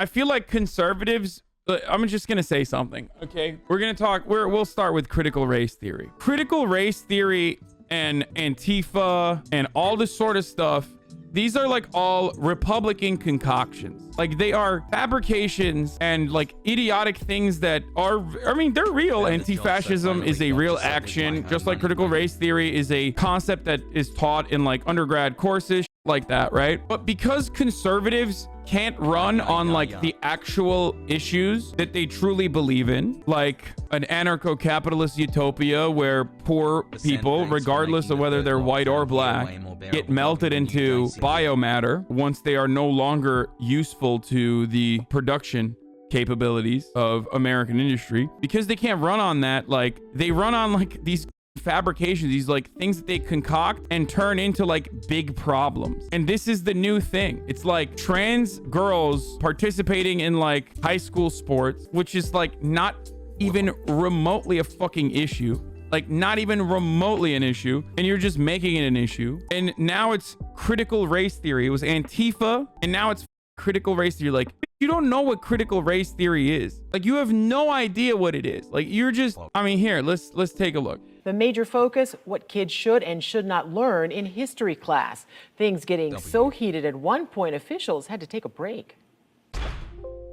I feel like conservatives, I'm just going to say something, okay? We'll start with critical race theory. Critical race theory and Antifa and all this sort of stuff, these are like all Republican concoctions. Like they are fabrications and like idiotic things that are, I mean, they're real. Anti-fascism is a real action, just like critical race theory is a concept that is taught in like undergrad courses like that, right? But because conservatives can't run on like the actual issues that they truly believe in, like an anarcho-capitalist utopia where poor people, regardless of whether they're white or black, get melted into biomatter once they are no longer useful to the production capabilities of American industry. Because they can't run on that, like they run on like these fabrications, these like things that they concoct and turn into like big problems. And this is the new thing. It's like trans girls participating in like high school sports, which is like not even remotely a fucking issue. Like not even remotely an issue, and you're just making it an issue. And now it's critical race theory. It was Antifa, and now it's critical race theory. Like, you don't know what critical race theory is. Like, you have no idea what it is. Like, you're just, I mean, here, let's take a look. The major focus, what kids should and should not learn in history class. Things getting so heated at one point, officials had to take a break.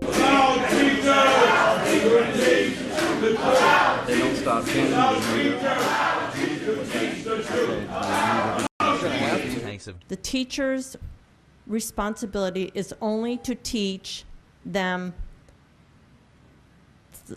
They don't stop The teacher's responsibility is only to teach them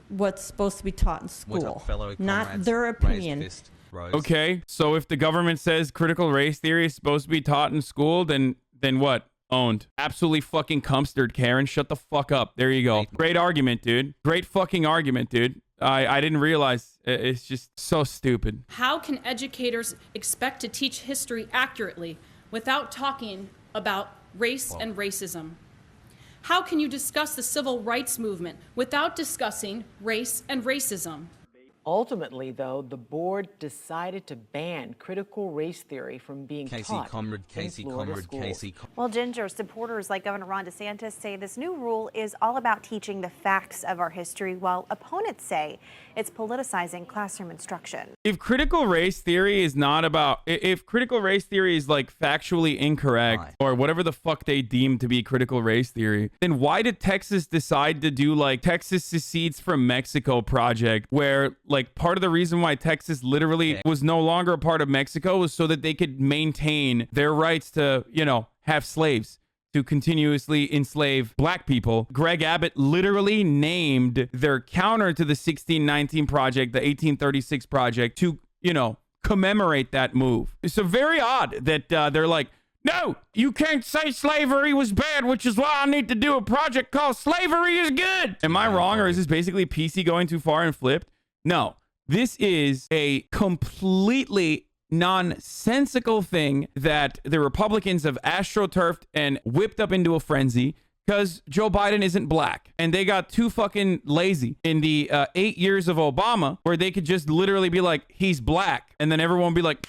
what's supposed to be taught in school, not their opinion. Okay, so if the government says critical race theory is supposed to be taught in school, then what? Owned. Absolutely fucking cumstered, Karen. Shut the fuck up. There you go. Great argument, dude. Great fucking argument, dude. I didn't realize. It's just so stupid. How can educators expect to teach history accurately without talking about race and racism? How can you discuss the civil rights movement without discussing race and racism? Ultimately, though, the board decided to ban critical race theory from being taught in Florida schools. Well, Ginger, supporters like Governor Ron DeSantis say this new rule is all about teaching the facts of our history, while opponents say it's politicizing classroom instruction. If critical race theory is not about, if critical race theory is like factually incorrect or whatever the fuck they deem to be critical race theory, then why did Texas decide to do like Texas secedes from Mexico project, where like part of the reason why Texas literally was no longer a part of Mexico was so that they could maintain their rights to, you know, have slaves, to continuously enslave black people. Greg Abbott literally named their counter to the 1619 project, the 1836 project, to, you know, commemorate that move. It's so very odd that they're like, no, you can't say slavery was bad, which is why I need to do a project called Slavery is Good. Am I wrong, or is this basically PC going too far and flipped? No, this is a completely nonsensical thing that the Republicans have astroturfed and whipped up into a frenzy because Joe Biden isn't black. And they got too fucking lazy in the 8 years of Obama, where they could just literally be like, he's black. And then everyone would be like,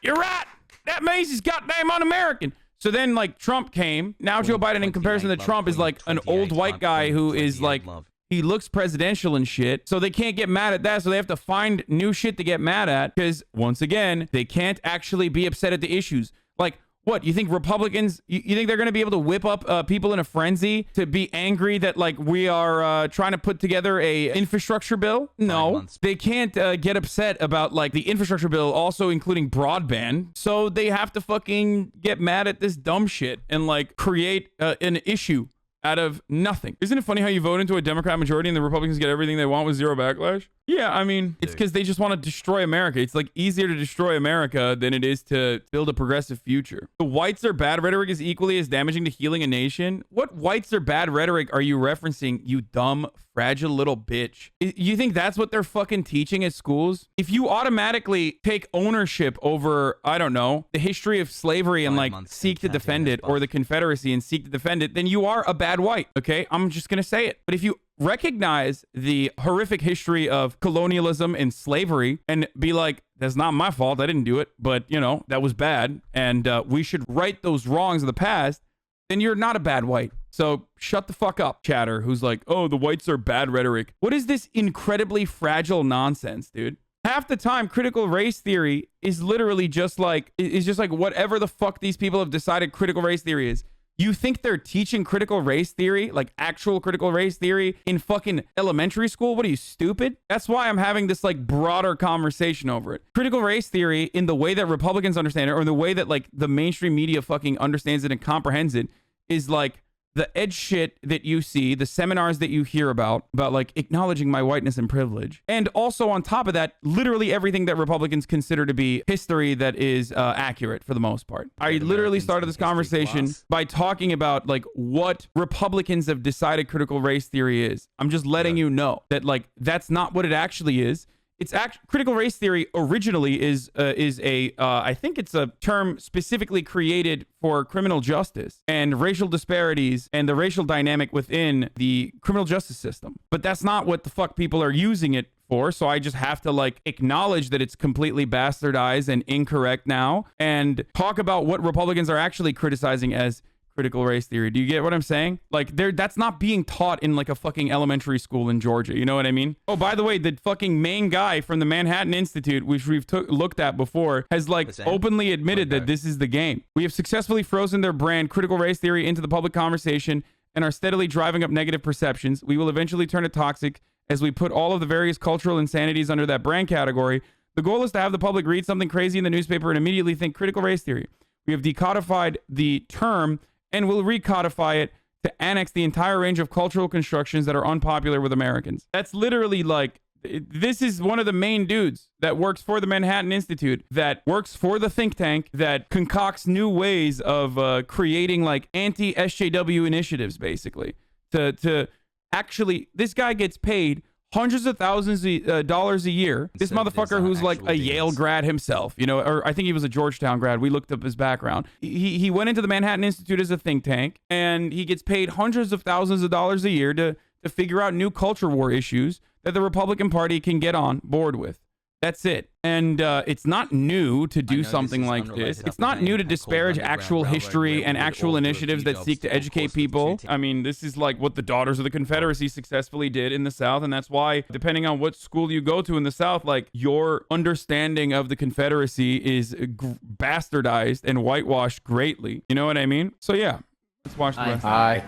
you're right. That means he's goddamn un-American. So then like Trump came. Now Joe Biden, in comparison to Trump, is like an old white guy who is like, he looks presidential and shit. So they can't get mad at that. So they have to find new shit to get mad at, because once again, they can't actually be upset at the issues. Like, what, you think Republicans, you think they're going to be able to whip up people in a frenzy to be angry that like we are trying to put together a infrastructure bill? No, they can't get upset about like the infrastructure bill also including broadband. So they have to fucking get mad at this dumb shit and like create an issue out of nothing. Isn't it funny how you vote into a Democrat majority and the Republicans get everything they want with zero backlash? Yeah, I mean, it's because they just want to destroy America. It's like easier to destroy America than it is to build a progressive future. The whites are bad rhetoric is equally as damaging to healing a nation. What whites are bad rhetoric are you referencing, you dumb, fragile little bitch? You think that's what they're fucking teaching at schools? If you automatically take ownership over, I don't know, the history of slavery and like seek to defend it, or the Confederacy and seek to defend it, then you are a bad white, okay? I'm just gonna say it. But if you recognize the horrific history of colonialism and slavery and be like, that's not my fault, I didn't do it, but you know, that was bad, and we should right those wrongs of the past, then you're not a bad white. So shut the fuck up, chatter, who's like, oh, the whites are bad rhetoric. What is this incredibly fragile nonsense, dude? Half the time, critical race theory is literally just like, whatever the fuck these people have decided critical race theory is. You think they're teaching critical race theory, like actual critical race theory, in fucking elementary school? What are you, stupid? That's why I'm having this like broader conversation over it. Critical race theory, in the way that Republicans understand it, or in the way that like the mainstream media fucking understands it and comprehends it, is like the edge shit that you see, the seminars that you hear about like acknowledging my whiteness and privilege. And also on top of that, literally everything that Republicans consider to be history that is accurate for the most part. I literally started this conversation by talking about like what Republicans have decided critical race theory is. I'm just letting you know that like that's not what it actually is. It's critical race theory originally is I think it's a term specifically created for criminal justice and racial disparities and the racial dynamic within the criminal justice system. But that's not what the fuck people are using it for. So I just have to like acknowledge that it's completely bastardized and incorrect now and talk about what Republicans are actually criticizing as critical race theory. Do you get what I'm saying? Like, that's not being taught in like a fucking elementary school in Georgia. You know what I mean? Oh, by the way, the fucking main guy from the Manhattan Institute, which we've looked at before, has like openly admitted that this is the game. We have successfully frozen their brand, critical race theory, into the public conversation and are steadily driving up negative perceptions. We will eventually turn it toxic as we put all of the various cultural insanities under that brand category. The goal is to have the public read something crazy in the newspaper and immediately think critical race theory. We have decodified the term and will recodify it to annex the entire range of cultural constructions that are unpopular with Americans. That's literally like, this is one of the main dudes that works for the Manhattan Institute, that works for the think tank, that concocts new ways of creating like anti-SJW initiatives, basically. To actually, this guy gets paid hundreds of thousands of dollars a year. This motherfucker who's like a Yale grad himself, you know, or I think he was a Georgetown grad. We looked up his background. He went into the Manhattan Institute as a think tank, and he gets paid hundreds of thousands of dollars a year to figure out new culture war issues that the Republican Party can get on board with. That's it. And it's not new to do something like this. It's not new to disparage actual history and actual initiatives that seek to educate people. I mean, this is like what the Daughters of the Confederacy successfully did in the South. And that's why, depending on what school you go to in the South, like your understanding of the Confederacy is bastardized and whitewashed greatly. You know what I mean? So yeah, let's watch the rest.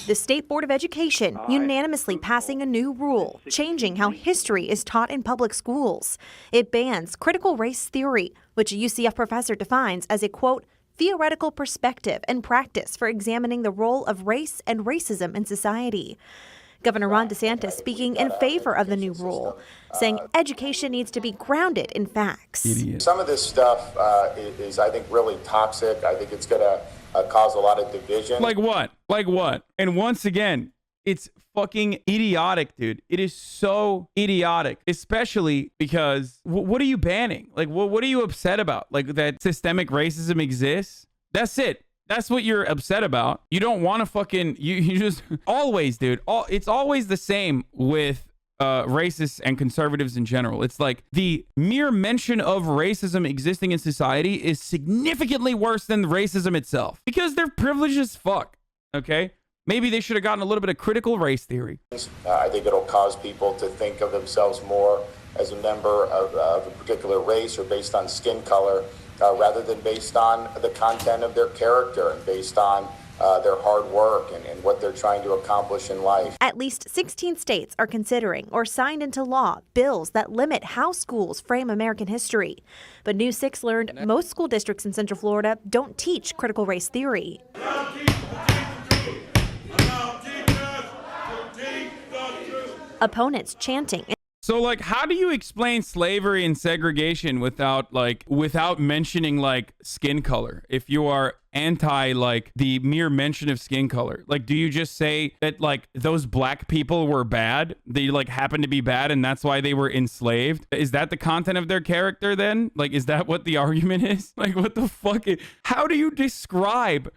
The State Board of Education unanimously passing a new rule, changing how history is taught in public schools. It bans critical race theory, which a UCF professor defines as a, quote, theoretical perspective and practice for examining the role of race and racism in society. Governor Ron DeSantis speaking in favor of the new rule, saying education needs to be grounded in facts. Some of this stuff is, I think, really toxic. I think it's going to cause a lot of division. Like what? Like what? And once again, it's fucking idiotic, dude. It is so idiotic, especially because what are you banning? Like, what are you upset about? Like that systemic racism exists? That's it. That's what you're upset about. You don't want to fucking, you just, always, dude. It's always the same with racists and conservatives in general. It's like the mere mention of racism existing in society is significantly worse than racism itself because they're privileged as fuck. Okay? Maybe they should have gotten a little bit of critical race theory. I think it'll cause people to think of themselves more as a member of a particular race or based on skin color rather than based on the content of their character and based on their hard work and what they're trying to accomplish in life. At least 16 states are considering or signed into law bills that limit how schools frame American history. But News 6 learned most school districts in Central Florida don't teach critical race theory. Opponents chanting. So, like, how do you explain slavery and segregation without mentioning, like, skin color? If you are anti, like, the mere mention of skin color, like, do you just say that, like, those black people were bad? They, like, happened to be bad and that's why they were enslaved? Is that the content of their character then? Like, is that what the argument is? Like, what the fuck? How do you describe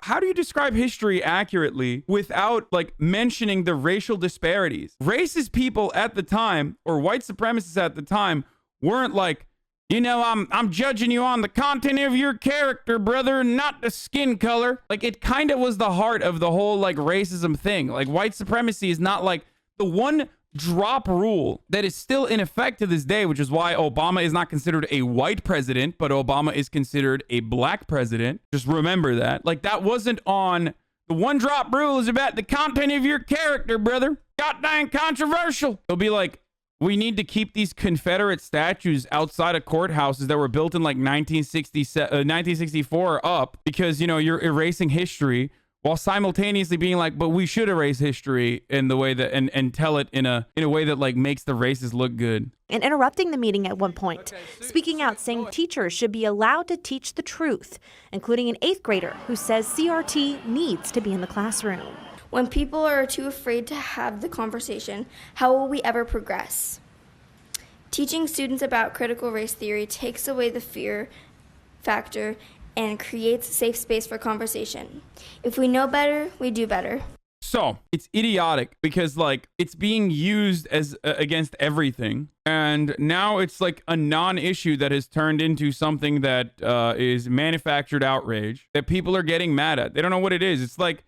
history accurately without, like, mentioning the racial disparities? Racist people at the time, or white supremacists at the time, weren't, like, You know, I'm judging you on the content of your character, brother, not the skin color. Like, it kind of was the heart of the whole, like, racism thing. Like, white supremacy is not, like, the one drop rule that is still in effect to this day, which is why Obama is not considered a white president, but Obama is considered a black president. Just remember that. Like, that wasn't on... The one drop rule is about the content of your character, brother. Goddamn controversial. It'll be like, we need to keep these Confederate statues outside of courthouses that were built in like 1964 up because, you know, you're erasing history while simultaneously being like, but we should erase history in the way that and tell it in a way that like makes the races look good. And interrupting the meeting at one point, speaking out saying teachers should be allowed to teach the truth, including an 8th grader who says CRT needs to be in the classroom. When people are too afraid to have the conversation, how will we ever progress? Teaching students about critical race theory takes away the fear factor and creates a safe space for conversation. If we know better, we do better. So it's idiotic because like it's being used as against everything. And now it's like a non-issue that has turned into something that is manufactured outrage that people are getting mad at. They don't know what it is. It's like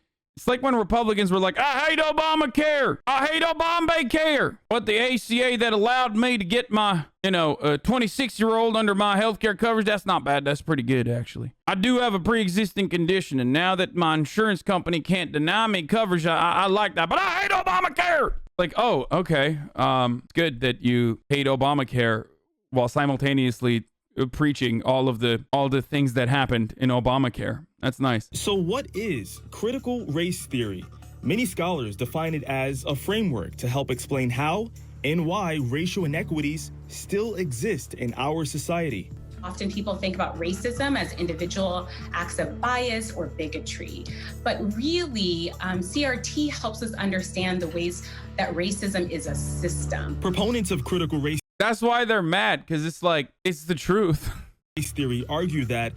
when Republicans were like, I hate Obamacare. I hate Obamacare. But the ACA that allowed me to get my, a 26-year-old under my healthcare coverage, that's not bad. That's pretty good, actually. I do have a pre-existing condition, and now that my insurance company can't deny me coverage, I like that. But I hate Obamacare. Like, oh, okay. It's good that you hate Obamacare while simultaneously preaching all the things that happened in Obamacare. That's nice. So what is critical race theory? Many scholars define it as a framework to help explain how and why racial inequities still exist in our society. Often people think about racism as individual acts of bias or bigotry, but really CRT helps us understand the ways that racism is a system. Proponents of critical race That's why they're mad, because it's like, it's the truth. Race theory argue that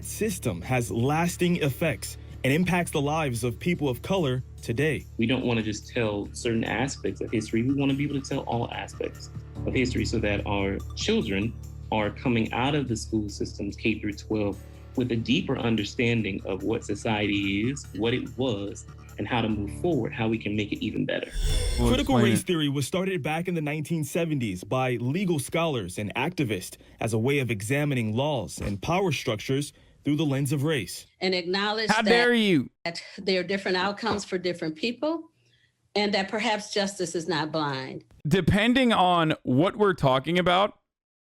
system has lasting effects and impacts the lives of people of color today. We don't want to just tell certain aspects of history. We want to be able to tell all aspects of history so that our children are coming out of the school systems, K through 12, with a deeper understanding of what society is, what it was, and how to move forward, how we can make it even better. Critical race theory was started back in the 1970s by legal scholars and activists as a way of examining laws and power structures through the lens of race. And acknowledge How dare you? That there are different outcomes for different people and that perhaps justice is not blind. Depending on what we're talking about,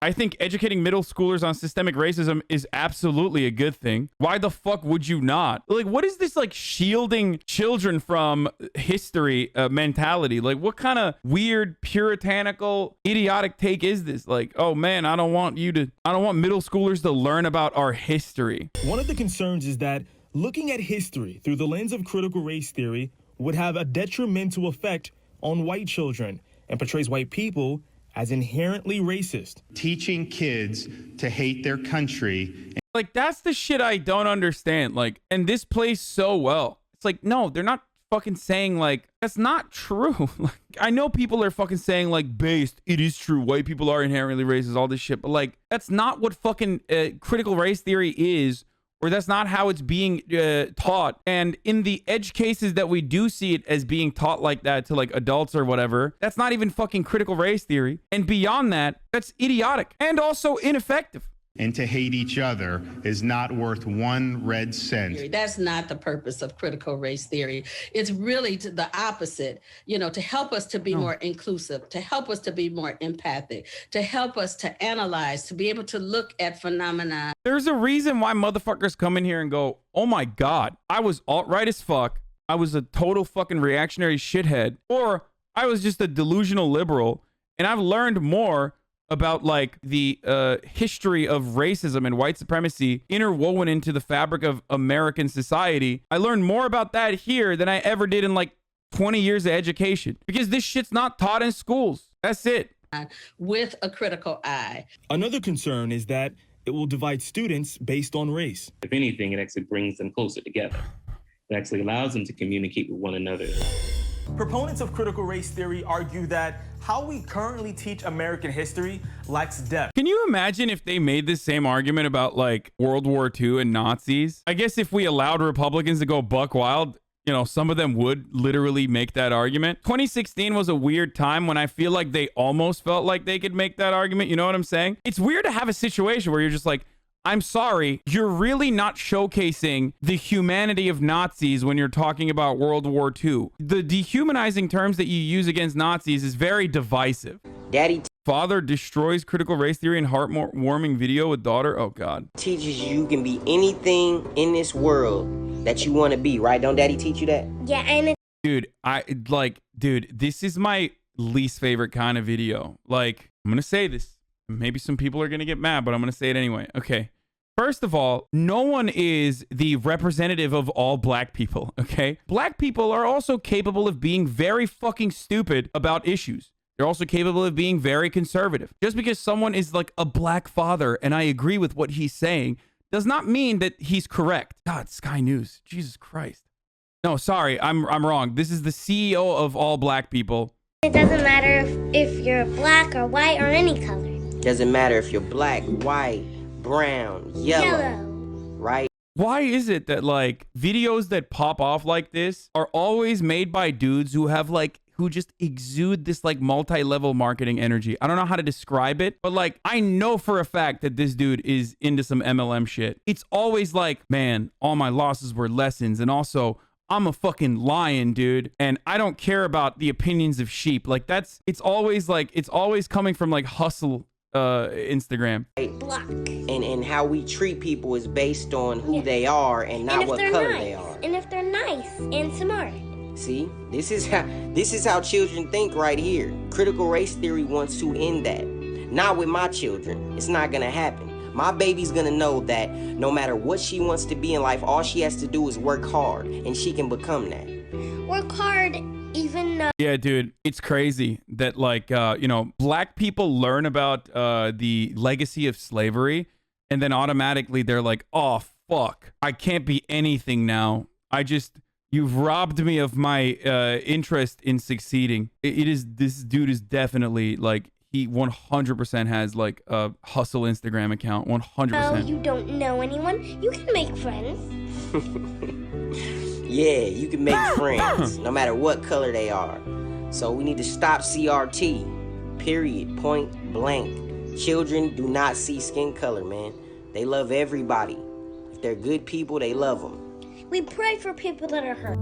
I think educating middle schoolers on systemic racism is absolutely a good thing. Why the fuck would you not? Like, what is this, like, shielding children from history mentality? Like, what kind of weird, puritanical, idiotic take is this? Like, oh man, I don't want middle schoolers to learn about our history. One of the concerns is that looking at history through the lens of critical race theory would have a detrimental effect on white children and portrays white people as inherently racist. Teaching kids to hate their country. Like, that's the shit I don't understand. Like, and this plays so well. It's like, no, they're not fucking saying, like, that's not true. Like, I know people are fucking saying, like, based, it is true, white people are inherently racist, all this shit, but like, that's not what fucking critical race theory is, or that's not how it's being taught. And in the edge cases that we do see it as being taught like that to like adults or whatever, that's not even fucking critical race theory. And beyond that, that's idiotic and also ineffective. And to hate each other is not worth 1 red cent. That's not the purpose of critical race theory. It's really the opposite, to help us to be more inclusive, to help us to be more empathic, to help us to analyze, to be able to look at phenomena. There's a reason why motherfuckers come in here and go, oh my God, I was alt-right as fuck. I was a total fucking reactionary shithead. Or I was just a delusional liberal. And I've learned more about like the history of racism and white supremacy interwoven into the fabric of American society. I learned more about that here than I ever did in like 20 years of education, because this shit's not taught in schools. That's it. With a critical eye. Another concern is that it will divide students based on race. If anything, it actually brings them closer together. It actually allows them to communicate with one another. Proponents of critical race theory argue that how we currently teach American history lacks depth. Can you imagine if they made this same argument about like World War II and Nazis? I guess if we allowed Republicans to go buck wild, you know, some of them would literally make that argument. 2016 was a weird time when I feel like they almost felt like they could make that argument. You know what I'm saying? It's weird to have a situation where you're just like, I'm sorry, you're really not showcasing the humanity of Nazis when you're talking about World War II. The dehumanizing terms that you use against Nazis is very divisive. Daddy Father destroys critical race theory in heartwarming video with daughter. Oh, God. teaches you can be anything in this world that you want to be, right? Don't Daddy teach you that? Yeah, and Dude, this is my least favorite kind of video. Like, I'm going to say this. Maybe some people are going to get mad, but I'm going to say it anyway. Okay. First of all, no one is the representative of all black people, okay? Black people are also capable of being very fucking stupid about issues. They're also capable of being very conservative. Just because someone is like a black father and I agree with what he's saying does not mean that he's correct. God, Sky News. Jesus Christ. No, sorry, I'm wrong. This is the CEO of all black people. it doesn't matter if you're black or white or any color. Doesn't matter if you're black, white, brown, yellow. Right? Why is it that like videos that pop off like this are always made by dudes who have like who just exude this like multi-level marketing energy? I don't know how to describe it, but like I know for a fact that this dude is into some MLM shit. It's always like, man, all my losses were lessons, and also I'm a fucking lion, dude, and I don't care about the opinions of sheep. Like it's always coming from like hustle Instagram. Black. And how we treat people is based on who they are and not what color they are. And if they're nice and smart. See, this is how children think right here. Critical race theory wants to end that. Not with my children. It's not gonna happen. My baby's gonna know that no matter what she wants to be in life, all she has to do is work hard, and she can become that. Work hard, even though. Yeah, dude, it's crazy that like black people learn about the legacy of slavery, and then automatically they're like, oh fuck, I can't be anything now. You've robbed me of my interest in succeeding. This dude is definitely like, he 100% has like a hustle Instagram account. 100%. Oh, you don't know anyone. You can make friends. Yeah, you can make friends no matter what color they are. So we need to stop CRT. Period. Point blank. Children do not see skin color, man. They love everybody. If they're good people, they love them. We pray for people that are hurt.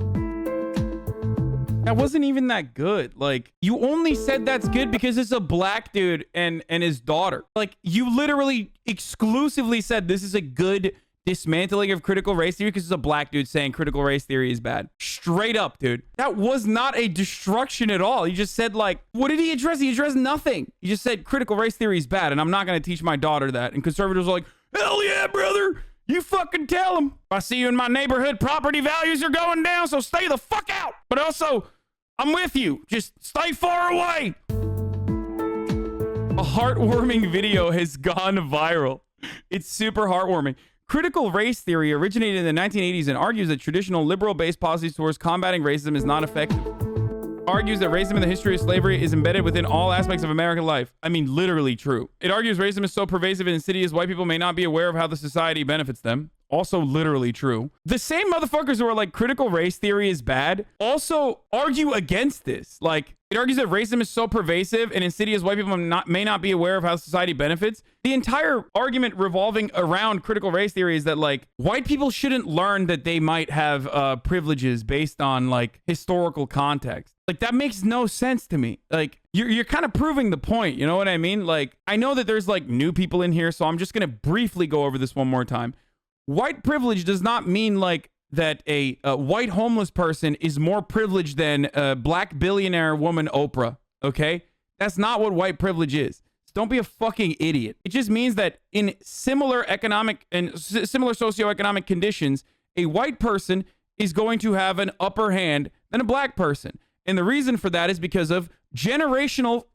That wasn't even that good. Like, you only said that's good because it's a black dude and his daughter. Like, you literally exclusively said this is a good dismantling of critical race theory because it's a black dude saying critical race theory is bad. Straight up, dude. That was not a destruction at all. He just said, like, what did he address? He addressed nothing. He just said critical race theory is bad, and I'm not going to teach my daughter that. And conservatives are like, hell yeah, brother. You fucking tell them. If I see you in my neighborhood, property values are going down, so stay the fuck out. But also, I'm with you. Just stay far away. A heartwarming video has gone viral. It's super heartwarming. Critical race theory originated in the 1980s and argues that traditional liberal-based policies towards combating racism is not effective. Argues that racism in the history of slavery is embedded within all aspects of American life. I mean, literally true. It argues racism is so pervasive and insidious, white people may not be aware of how the society benefits them. Also literally true. The same motherfuckers who are like critical race theory is bad also argue against this. Like, it argues that racism is so pervasive and insidious, white people may not be aware of how society benefits. The entire argument revolving around critical race theory is that like white people shouldn't learn that they might have privileges based on like historical context. Like, that makes no sense to me. Like, you're kind of proving the point. You know what I mean? Like, I know that there's like new people in here, so I'm just going to briefly go over this one more time. White privilege does not mean like that a white homeless person is more privileged than a black billionaire woman Oprah, okay? That's not what white privilege is. So don't be a fucking idiot. It just means that in similar economic and similar socioeconomic conditions, a white person is going to have an upper hand than a black person. And the reason for that is because of generational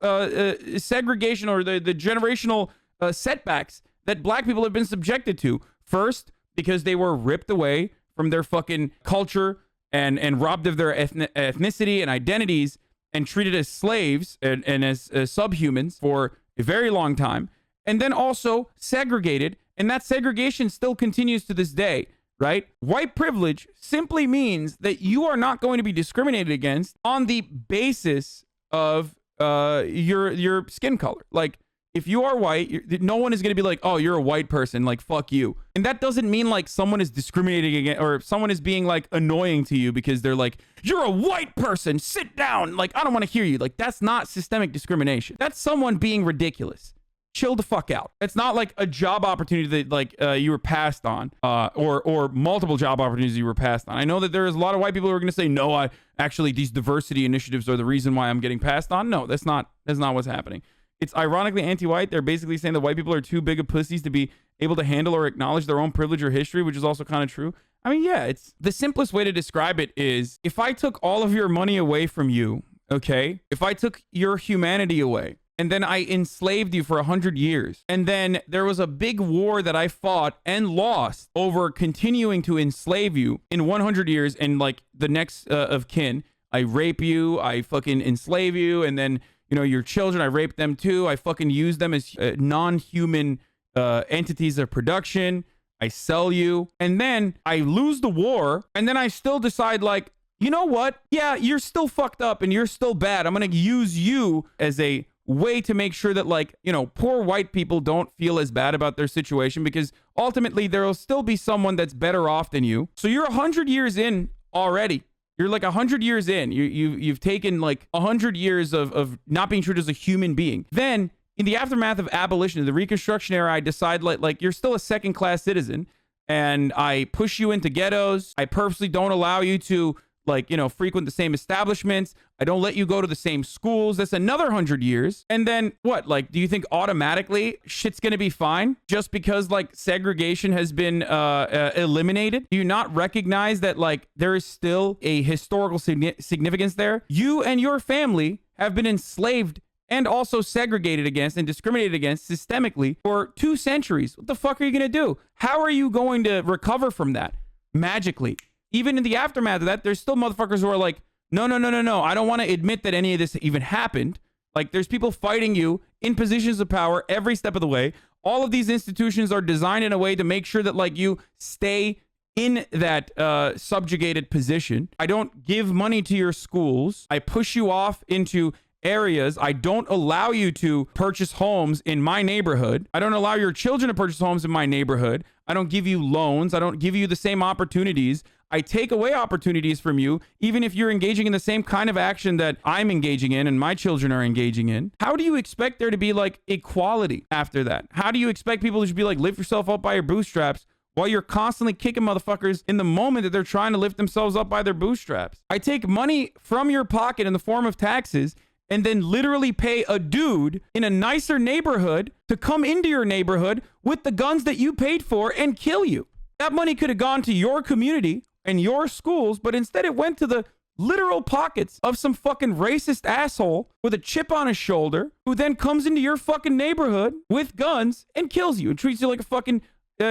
segregation, or the generational setbacks that black people have been subjected to. First, because they were ripped away from their fucking culture and robbed of their ethnicity and identities. and treated as slaves and as subhumans for a very long time, and then also segregated, and that segregation still continues to this day, right? White privilege simply means that you are not going to be discriminated against on the basis of your skin color. Like, if you are white, no one is going to be like, oh, you're a white person, like, fuck you. And that doesn't mean like someone is discriminating against, or someone is being like annoying to you because they're like, you're a white person, sit down. Like, I don't want to hear you. Like, that's not systemic discrimination. That's someone being ridiculous. Chill the fuck out. It's not like a job opportunity that like you were passed on, or multiple job opportunities you were passed on. I know that there is a lot of white people who are going to say, no, I actually, these diversity initiatives are the reason why I'm getting passed on. No, that's not what's happening. It's ironically anti-white. They're basically saying that white people are too big of pussies to be able to handle or acknowledge their own privilege or history, which is also kind of true. I mean, yeah, it's the simplest way to describe it is if I took all of your money away from you, okay? If I took your humanity away, and then I enslaved you for 100 years. And then there was a big war that I fought and lost over continuing to enslave you in 100 years. And like the next of kin, I rape you, I fucking enslave you. And then, you know, your children, I rape them too. I fucking use them as non-human entities of production. I sell you. And then I lose the war. And then I still decide like, you know what? Yeah, you're still fucked up and you're still bad. I'm going to use you as a way to make sure that, like, you know, poor white people don't feel as bad about their situation, because ultimately there will still be someone that's better off than you. So you're 100 years in already. You're like 100 years in. You've taken like 100 years of not being treated as a human being. Then in the aftermath of abolition, the Reconstruction era, I decide like you're still a second-class citizen, and I push you into ghettos. I purposely don't allow you to, like, you know, frequent the same establishments. I don't let you go to the same schools. That's another 100 years. And then what? Like, do you think automatically shit's going to be fine just because like segregation has been eliminated? Do you not recognize that like there is still a historical significance there? You and your family have been enslaved and also segregated against and discriminated against systemically for 2 centuries. What the fuck are you going to do? How are you going to recover from that magically? Even in the aftermath of that, there's still motherfuckers who are like, no. I don't want to admit that any of this even happened. Like, there's people fighting you in positions of power every step of the way. All of these institutions are designed in a way to make sure that, like, you stay in that subjugated position. I don't give money to your schools. I push you off into areas. I don't allow you to purchase homes in my neighborhood. I don't allow your children to purchase homes in my neighborhood. I don't give you loans. I don't give you the same opportunities. I take away opportunities from you, even if you're engaging in the same kind of action that I'm engaging in and my children are engaging in. How do you expect there to be like equality after that? How do you expect people to just be like, lift yourself up by your bootstraps while you're constantly kicking motherfuckers in the moment that they're trying to lift themselves up by their bootstraps? I take money from your pocket in the form of taxes and then literally pay a dude in a nicer neighborhood to come into your neighborhood with the guns that you paid for and kill you. That money could have gone to your community and your schools, but instead it went to the literal pockets of some fucking racist asshole with a chip on his shoulder who then comes into your fucking neighborhood with guns and kills you and treats you like a fucking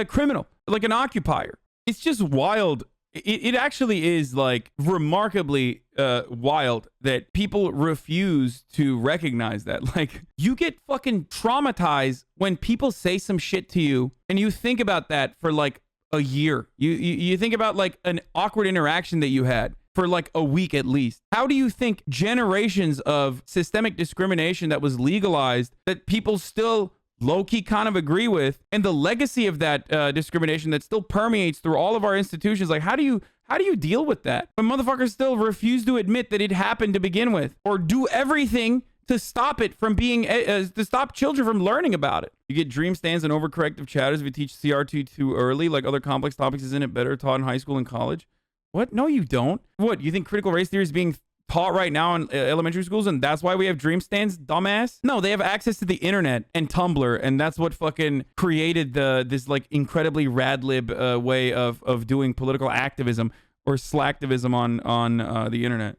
criminal, like an occupier. It's just wild. It actually is like remarkably wild that people refuse to recognize that. Like, you get fucking traumatized when people say some shit to you and you think about that for like a year. You think about like an awkward interaction that you had for like a week at least. How do you think generations of systemic discrimination that was legalized, that people still low-key kind of agree with, and the legacy of that discrimination that still permeates through all of our institutions, like how do you deal with that when motherfuckers still refuse to admit that it happened to begin with, or do everything to stop it from being to stop children from learning about it? You get dream stands and overcorrective chatters if you teach CRT too early, like other complex topics. Isn't it better taught in high school and college? What? No, you don't. What, you think critical race theory is being taught right now in elementary schools and that's why we have dream stands, dumbass? No, they have access to the internet and Tumblr, and that's what fucking created this like incredibly rad lib way of doing political activism or slacktivism on the internet.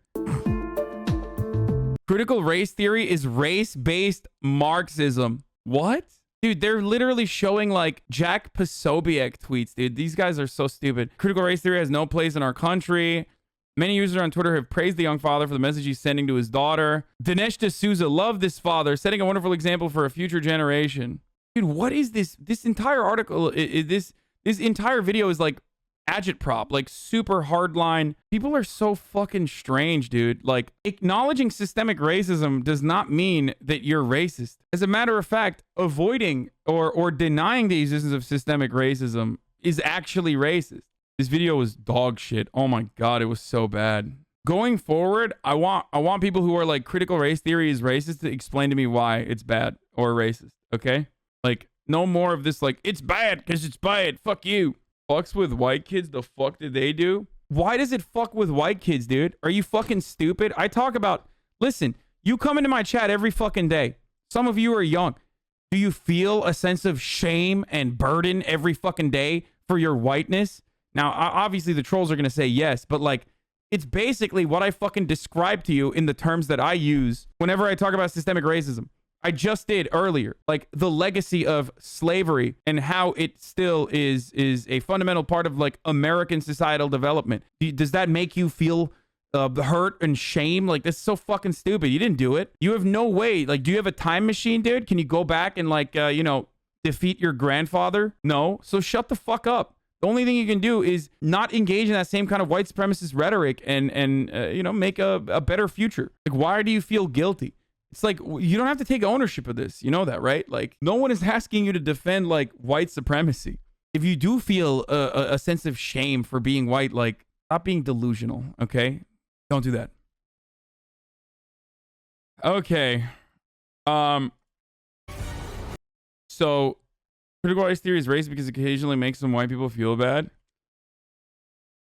Critical race theory is race-based Marxism. What? Dude, they're literally showing like Jack Posobiec tweets, dude. These guys are so stupid. Critical race theory has no place in our country. Many users on Twitter have praised the young father for the message he's sending to his daughter. Dinesh D'Souza loved this father, setting a wonderful example for a future generation. Dude, what is this? This entire article, this entire video is like agitprop, like super hardline. People are so fucking strange, dude. Like, acknowledging systemic racism does not mean that you're racist. As a matter of fact, avoiding or denying the existence of systemic racism is actually racist. This video was dog shit. Oh my God, it was so bad. Going forward, I want people who are like critical race theory is racist to explain to me why it's bad or racist, okay? Like, no more of this like, it's bad because it's bad. Fuck you. Fucks with white kids, the fuck did they do? Why does it fuck with white kids, dude? Are you fucking stupid? I talk about, listen, you come into my chat every fucking day. Some of you are young. Do you feel a sense of shame and burden every fucking day for your whiteness? Now, obviously the trolls are going to say yes, but like, it's basically what I fucking describe to you in the terms that I use whenever I talk about systemic racism. I just did earlier, like the legacy of slavery and how it still is a fundamental part of like American societal development. Does that make you feel hurt and shame? Like, that's so fucking stupid. You didn't do it. You have no way. Like, do you have a time machine, dude? Can you go back and like, you know, defeat your grandfather? No. So shut the fuck up. The only thing you can do is not engage in that same kind of white supremacist rhetoric and you know, make a better future. Like, why do you feel guilty? It's like, you don't have to take ownership of this. You know that, right? Like, no one is asking you to defend like white supremacy. If you do feel a sense of shame for being white, like, stop being delusional, okay? Don't do that. Okay. So critical race theory is racist because it occasionally makes some white people feel bad.